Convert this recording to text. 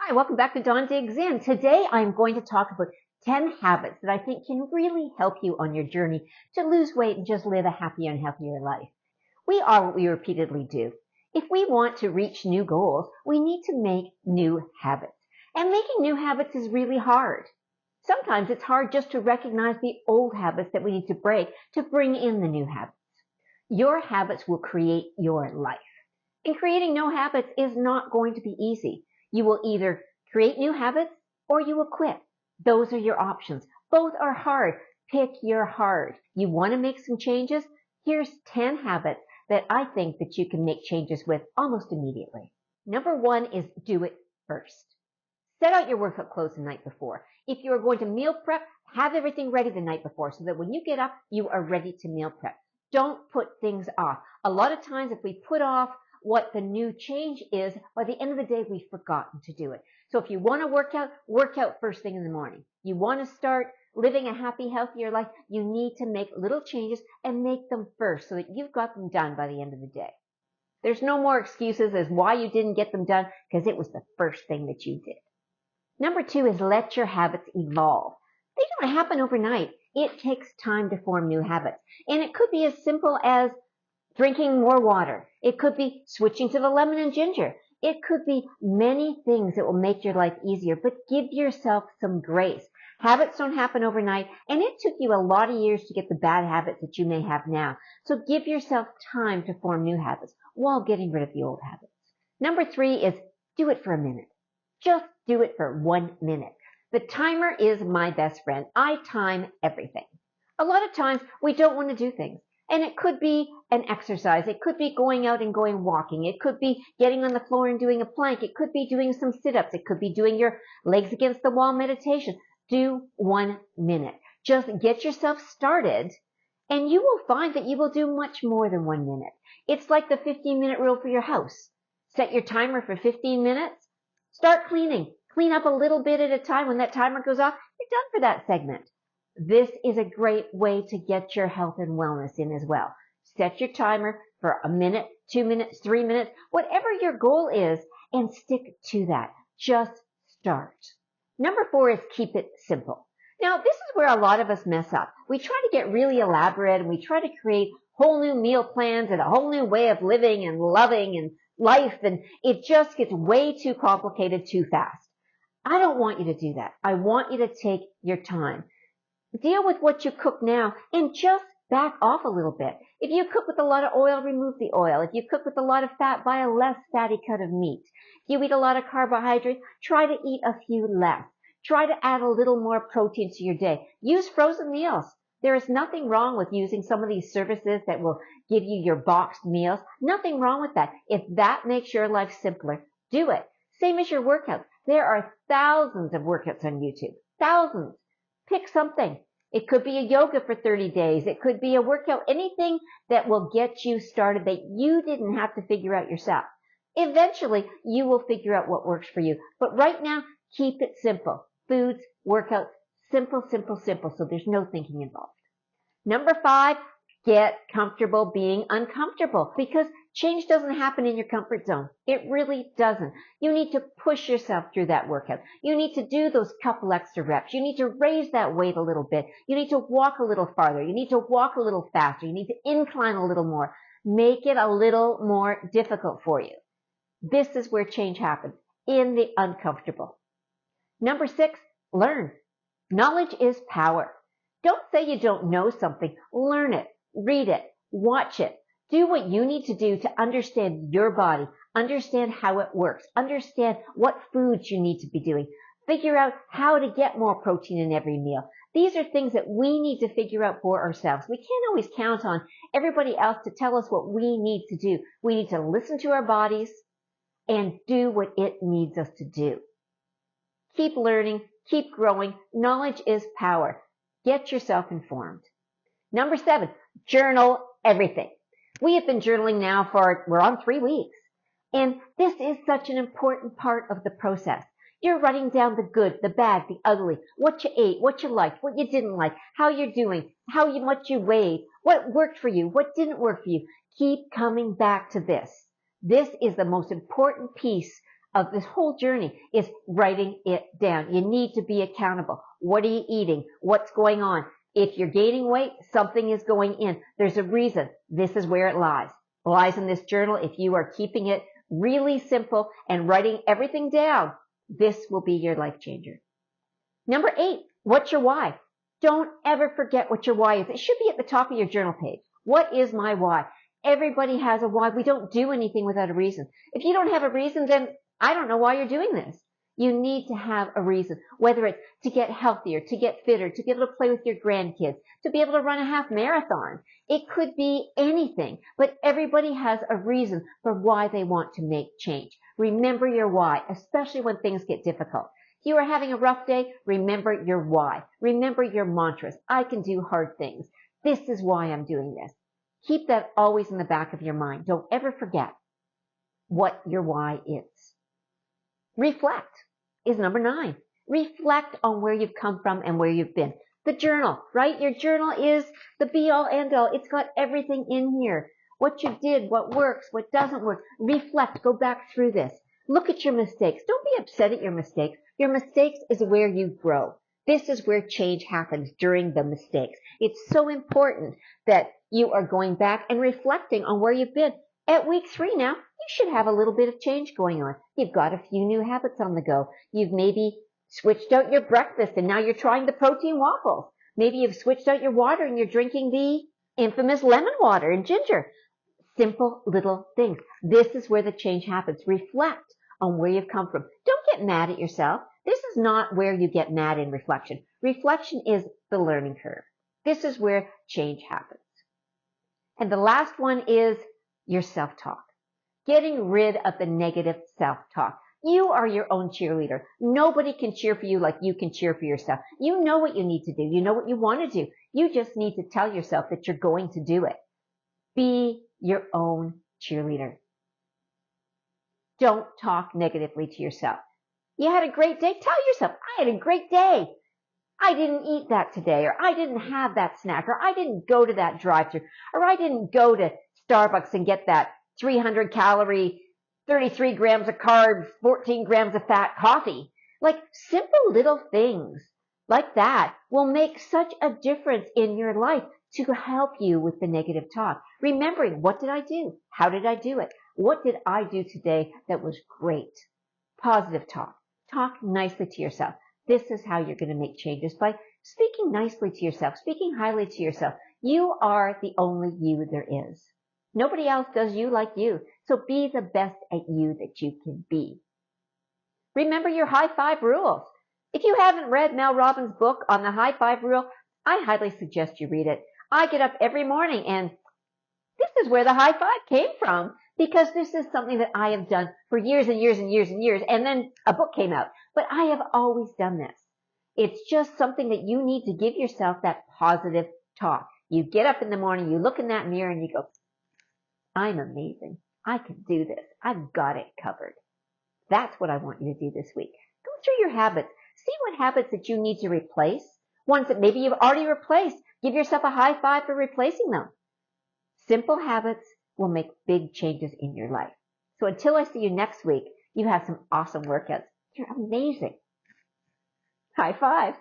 Hi, welcome back to Dawn Digs In. Today I'm going to talk about 10 habits that I think can really help you on your journey to lose weight and just live a happier and healthier life. We are what we repeatedly do. If we want to reach new goals, we need to make new habits. And making new habits is really hard. Sometimes it's hard just to recognize the old habits that we need to break to bring in the new habits. Your habits will create your life. And creating new habits is not going to be easy. You will either create new habits or you will quit. Those are your options. Both are hard. Pick your hard. You want to make some changes? Here's 10 habits that I think that you can make changes with almost immediately. Number 1 is do it first. Set out your workout clothes the night before. If you are going to meal prep, have everything ready the night before so that when you get up, you are ready to meal prep. Don't put things off. A lot of times if we put off what the new change is, by the end of the day, we've forgotten to do it. So if you want to work out first thing in the morning. You want to start living a happy, healthier life, you need to make little changes and make them first so that you've got them done by the end of the day. There's no more excuses as why you didn't get them done because it was the first thing that you did. Number 2 is let your habits evolve. They don't happen overnight. It takes time to form new habits. And it could be as simple as drinking more water. It could be switching to the lemon and ginger. It could be many things that will make your life easier, but give yourself some grace. Habits don't happen overnight, and it took you a lot of years to get the bad habits that you may have now. So give yourself time to form new habits while getting rid of the old habits. Number 3 is do it for a minute. Just do it for 1 minute. The timer is my best friend. I time everything. A lot of times we don't want to do things. And it could be an exercise. It could be going out and going walking. It could be getting on the floor and doing a plank. It could be doing some sit-ups. It could be doing your legs against the wall meditation. Do 1 minute. Just get yourself started and you will find that you will do much more than 1 minute. It's like the 15-minute rule for your house. Set your timer for 15 minutes. Start cleaning. Clean up a little bit at a time. When that timer goes off, you're done for that segment. This is a great way to get your health and wellness in as well. Set your timer for a minute, 2 minutes, 3 minutes, whatever your goal is, and stick to that. Just start. Number 4 is keep it simple. Now, this is where a lot of us mess up. We try to get really elaborate and we try to create whole new meal plans and a whole new way of living and loving and life, and it just gets way too complicated too fast. I don't want you to do that. I want you to take your time. Deal with what you cook now and just back off a little bit. If you cook with a lot of oil, remove the oil. If you cook with a lot of fat, buy a less fatty cut of meat. If you eat a lot of carbohydrates, try to eat a few less. Try to add a little more protein to your day. Use frozen meals. There is nothing wrong with using some of these services that will give you your boxed meals. Nothing wrong with that. If that makes your life simpler, do it. Same as your workouts. There are thousands of workouts on YouTube. Thousands. Pick something. It could be a yoga for 30 days. It could be a workout, anything that will get you started that you didn't have to figure out yourself. Eventually, you will figure out what works for you. But right now, keep it simple. Foods, workouts, simple, simple, simple, so there's no thinking involved. Number 5, get comfortable being uncomfortable because change doesn't happen in your comfort zone. It really doesn't. You need to push yourself through that workout. You need to do those couple extra reps. You need to raise that weight a little bit. You need to walk a little farther. You need to walk a little faster. You need to incline a little more. Make it a little more difficult for you. This is where change happens, in the uncomfortable. Number 6, learn. Knowledge is power. Don't say you don't know something. Learn it. Read it. Watch it. Do what you need to do to understand your body, understand how it works, understand what foods you need to be doing, figure out how to get more protein in every meal. These are things that we need to figure out for ourselves. We can't always count on everybody else to tell us what we need to do. We need to listen to our bodies and do what it needs us to do. Keep learning, keep growing. Knowledge is power. Get yourself informed. Number 7, journal everything. We have been journaling now we're on 3 weeks. And this is such an important part of the process. You're writing down the good, the bad, the ugly, what you ate, what you liked, what you didn't like, how you're doing, what you weighed, what worked for you, what didn't work for you. Keep coming back to this. This is the most important piece of this whole journey is writing it down. You need to be accountable. What are you eating? What's going on? If you're gaining weight, something is going in. There's a reason. This is where it lies. It lies in this journal. If you are keeping it really simple and writing everything down, this will be your life changer. Number 8, what's your why? Don't ever forget what your why is. It should be at the top of your journal page. What is my why? Everybody has a why. We don't do anything without a reason. If you don't have a reason, then I don't know why you're doing this. You need to have a reason, whether it's to get healthier, to get fitter, to be able to play with your grandkids, to be able to run a half marathon. It could be anything, but everybody has a reason for why they want to make change. Remember your why, especially when things get difficult. If you are having a rough day, remember your why. Remember your mantras. I can do hard things. This is why I'm doing this. Keep that always in the back of your mind. Don't ever forget what your why is. Reflect is number 9. Reflect on where you've come from and where you've been. The journal, right? Your journal is the be-all, end-all. It's got everything in here. What you did, what works, what doesn't work. Reflect. Go back through this. Look at your mistakes. Don't be upset at your mistakes. Your mistakes is where you grow. This is where change happens during the mistakes. It's so important that you are going back and reflecting on where you've been. At week 3 now, you should have a little bit of change going on. You've got a few new habits on the go. You've maybe switched out your breakfast and now you're trying the protein waffles. Maybe you've switched out your water and you're drinking the infamous lemon water and ginger. Simple little things. This is where the change happens. Reflect on where you've come from. Don't get mad at yourself. This is not where you get mad in reflection. Reflection is the learning curve. This is where change happens. And the last one is your self-talk. Getting rid of the negative self-talk. You are your own cheerleader. Nobody can cheer for you like you can cheer for yourself. You know what you need to do. You know what you want to do. You just need to tell yourself that you're going to do it. Be your own cheerleader. Don't talk negatively to yourself. You had a great day? Tell yourself, I had a great day. I didn't eat that today, or I didn't have that snack, or I didn't go to that drive-thru, or I didn't go to Starbucks and get that 300 calorie, 33 grams of carbs, 14 grams of fat coffee. Like simple little things like that will make such a difference in your life to help you with the negative talk. Remembering, what did I do? How did I do it? What did I do today that was great? Positive talk. Talk nicely to yourself. This is how you're going to make changes, by speaking nicely to yourself, speaking highly to yourself. You are the only you there is. Nobody else does you like you. So be the best at you that you can be. Remember your high 5 rules. If you haven't read Mel Robbins' book on the high 5 rule, I highly suggest you read it. I get up every morning and this is where the high 5 came from, because this is something that I have done for years and years and years and years, and then a book came out. But I have always done this. It's just something that you need to give yourself, that positive talk. You get up in the morning, you look in that mirror and you go, I'm amazing. I can do this. I've got it covered. That's what I want you to do this week. Go through your habits. See what habits that you need to replace. Ones that maybe you've already replaced. Give yourself a high 5 for replacing them. Simple habits will make big changes in your life. So until I see you next week, you have some awesome workouts. You're amazing. High 5.